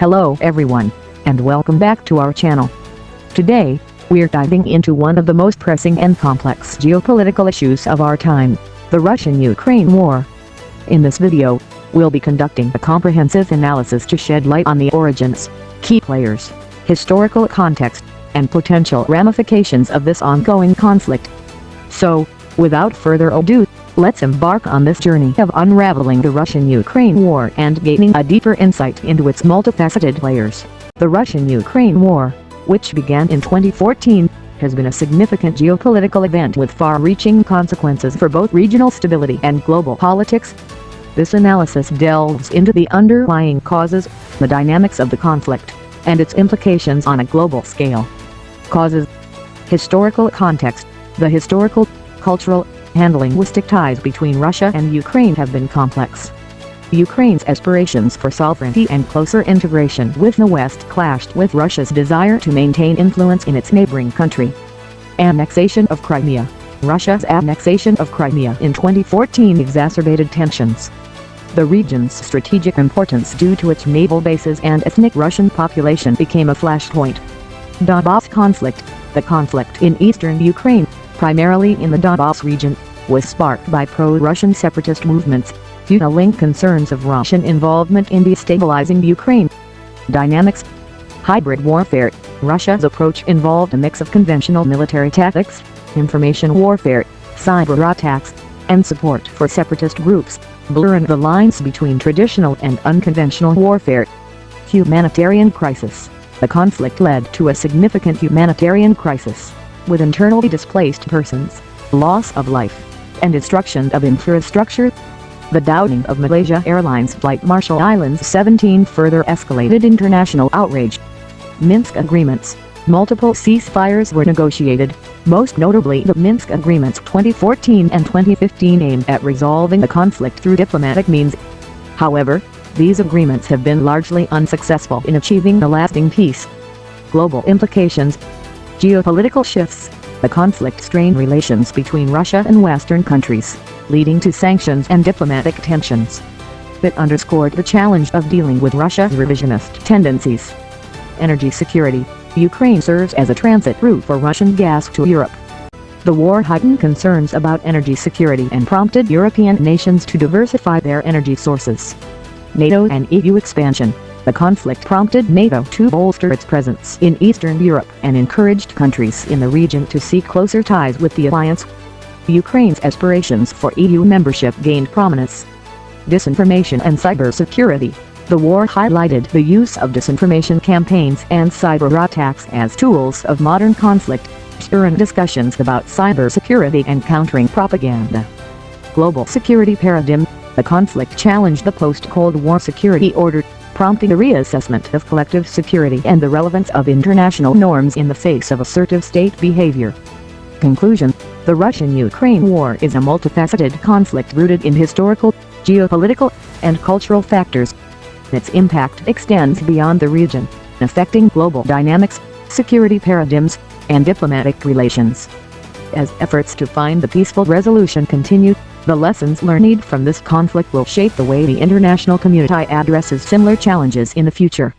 Hello everyone, and welcome back to our channel. Today, we're diving into one of the most pressing and complex geopolitical issues of our time, the Russian-Ukraine war. In this video, we'll be conducting a comprehensive analysis to shed light on the origins, key players, historical context, and potential ramifications of this ongoing conflict. So, without further ado, let's embark on this journey of unraveling the Russian-Ukraine war and gaining a deeper insight into its multifaceted players. The Russian-Ukraine war, which began in 2014, has been a significant geopolitical event with far-reaching consequences for both regional stability and global politics. This analysis delves into the underlying causes, the dynamics of the conflict, and its implications on a global scale. Causes. Historical context. The historical, cultural, and linguistic ties between Russia and Ukraine have been complex. Ukraine's aspirations for sovereignty and closer integration with the West clashed with Russia's desire to maintain influence in its neighboring country. Annexation of Crimea. Russia's annexation of Crimea in 2014 exacerbated tensions. The region's strategic importance due to its naval bases and ethnic Russian population became a flashpoint. Donbas conflict. The conflict in eastern Ukraine, primarily in the Donbas region, was sparked by pro-Russian separatist movements, fueling concerns of Russian involvement in destabilizing Ukraine. Dynamics. Hybrid warfare. Russia's approach involved a mix of conventional military tactics, information warfare, cyber attacks, and support for separatist groups, blurring the lines between traditional and unconventional warfare. Humanitarian crisis. The conflict led to a significant humanitarian crisis, with internally displaced persons, loss of life, and destruction of infrastructure. The downing of Malaysia Airlines flight Marshall Islands 17 further escalated international outrage. Minsk agreements. Multiple ceasefires were negotiated, most notably the Minsk Agreements 2014 and 2015 aimed at resolving the conflict through diplomatic means. However, these agreements have been largely unsuccessful in achieving a lasting peace. Global implications. Geopolitical shifts. The conflict strained relations between Russia and Western countries, leading to sanctions and diplomatic tensions. It underscored the challenge of dealing with Russia's revisionist tendencies. Energy security. Ukraine serves as a transit route for Russian gas to Europe. The war heightened concerns about energy security and prompted European nations to diversify their energy sources. NATO and EU expansion. The conflict prompted NATO to bolster its presence in Eastern Europe and encouraged countries in the region to seek closer ties with the alliance. Ukraine's aspirations for EU membership gained prominence. Disinformation and cybersecurity. The war highlighted the use of disinformation campaigns and cyber attacks as tools of modern conflict, spurring discussions about cybersecurity and countering propaganda. Global security paradigm. The conflict challenged the post-Cold War security order, prompting a reassessment of collective security and the relevance of international norms in the face of assertive state behavior. Conclusion. The Russian-Ukraine war is a multifaceted conflict rooted in historical, geopolitical, and cultural factors. Its impact extends beyond the region, affecting global dynamics, security paradigms, and diplomatic relations. As efforts to find the peaceful resolution continue, the lessons learned from this conflict will shape the way the international community addresses similar challenges in the future.